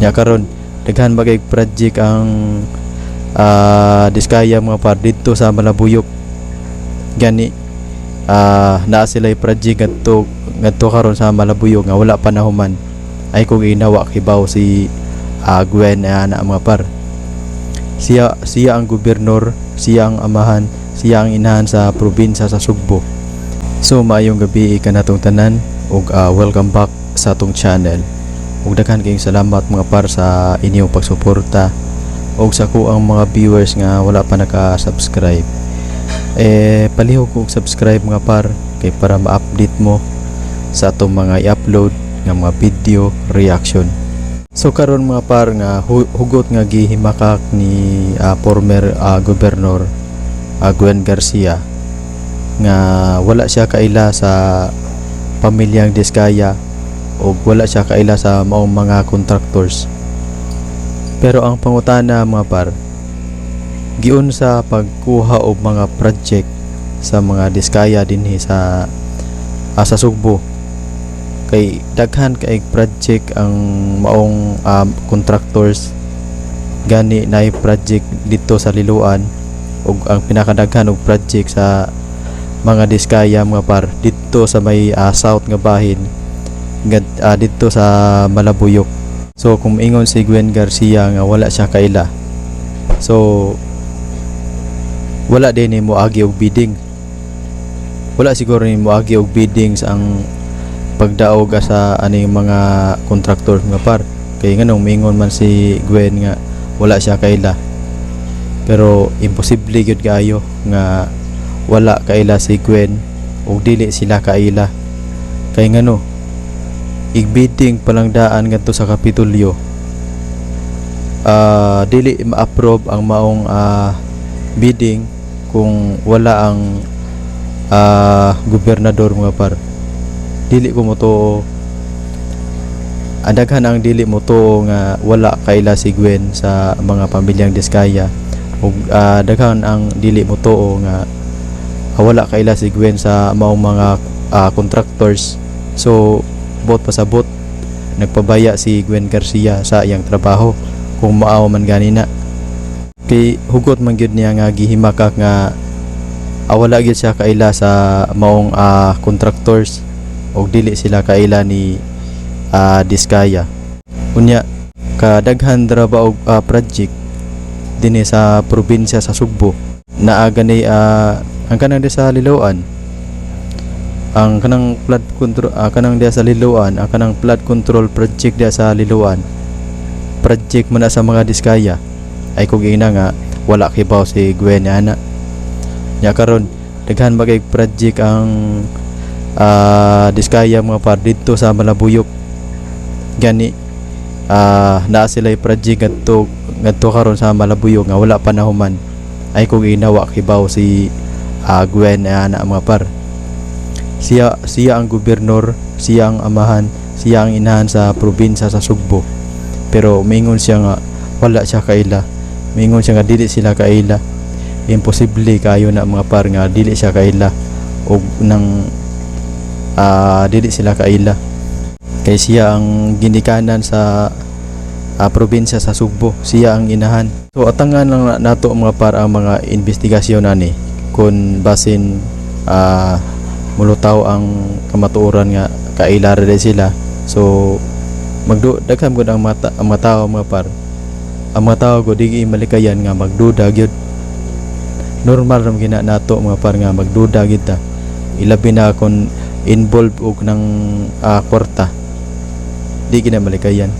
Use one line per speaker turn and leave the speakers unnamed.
Nya karon daghan bagay project ang Diskaya mga par dito sa Malabuyok. Gani naa sila project ngadto karon sa Malabuyok nga wala pa nahuman ay kung inawa kibaw si Gwen na mga par. Siya ang gobernador, siya ang amahan, siya ang inahan sa probinsya sa Sugbo. So maayong gabi kanatong tanan ug welcome back sa atong channel. Ug daghan kayong salamat mga par sa inyong pagsuporta ug sa kuang mga viewers nga wala pa naka-subscribe. Palihog og subscribe mga par kay para ma-update mo sa atong mga i-upload nga mga video reaction. So karon mga par nga hugot nga gihimakak ni former governor Gwen Garcia nga wala siya kaila sa pamilyang Diskaya o wala siya kaila sa maong mga contractors. Pero ang pangutana mga par, giun sa pagkuha og mga project sa mga Diskaya dinhi sa Sugbo, kay daghan kay project ang maong contractors gani nay project dito sa Liloan ug ang pinakadaghan og project sa mga Diskaya mga par dito sa may south nga bahin dito sa Malabuyok. So kung ingon si Gwen Garcia nga wala siya kaila, so wala din ni moagi og bidding, wala siguro ni moagi og bidding sa ang pagdaog sa aning mga contractor nga par, kay nganong mingon man si Gwen nga wala siya kaila. Pero imposible gyud kaayo nga wala kaila si Gwen ug dili sila kaila, kay ngano igbidding palang daan ngadto sa Kapitolyo, dili ma-approve ang maong bidding kung wala ang gobernador mga par. Dili ko mo to daghan ang dili mo to nga wala kaila si Gwen sa mga pamilyang Diskaya ug daghan ang dili mo to nga wala kaila si Gwen sa maong mga contractors. So bot pasabot nagpabaya si Gwen Garcia sa iyang trabaho kung maaw man ganina, kay hugot man gyud niya nga gihimakak nga wala gyud siya kaila sa maong contractors ug dili sila kaila ni Diskaya. Unya kadaghan ra ba og project dinhi sa probinsya sa Sugbo naa gani ang kanang di sa Liloan, ang kanang flood control kanang dia sa Liloan, ang kanang flood control project dia sa Liloan project man sa mga Diskaya ay kung ina nga wala kibaw si Gwen ana. Nya karon daghan bagay project ang Diskaya mga par dito sa Malabuyok. Gani naa sila project ngadto karon sa Malabuyok nga wala pa nahuman ay kung inawa kibaw si Gwen ana mga par. Siya ang gobernador, siya ang amahan, siya ang inahan sa probinsya sa Sugbo. Pero mingon siya nga wala siya kaila, mingon siya nga dili sila kaila. Imposible kayo na mga par nga dili siya kaila og nang dili sila kaila, kay siya ang ginikanan sa probinsya sa Sugbo, siya ang inahan. So atangan lang nato mga par ang mga investigasyon ani kun basin mulutaw ang kamatuoran nga kaila ra sila. So daghan gud ang mga tawo mga par, ang mga tawo gud dili malikayan nga magduda gyud. Normal ram gina nato mga par nga magduda gyud ta, ilabi na kon involved og nang kwarta, di gina malikayan.